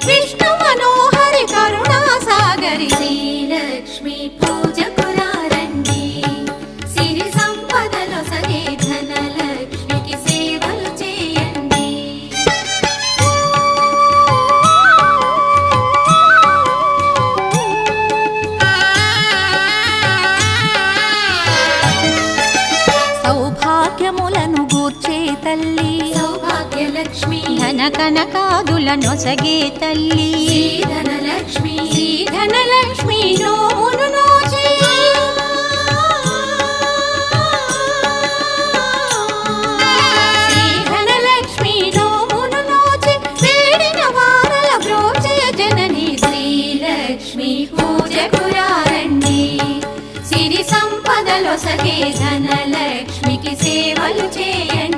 విష్ణు మనోహరి కరుణా సాగరి శ్రీలక్ష్మి పూజకు రండి సిరి సంపదలో సగే ధనలక్ష్మికి సేవలు చేయండి సౌభాగ్యములను గూర్చే తల్లి సౌభాగ్యలక్ష్మి ధన కనకాదుల నొసగే తల్లి ధనలక్ష్మి ధనలక్ష్మి నోమును నోచే ధనలక్ష్మి నోమును నోచే వేడిన వారల బ్రోచే జనని శ్రీలక్ష్మి పూజకు రండి సిరి సంపదలో సగే ధనలక్ష్మికి సేవలు చేయండి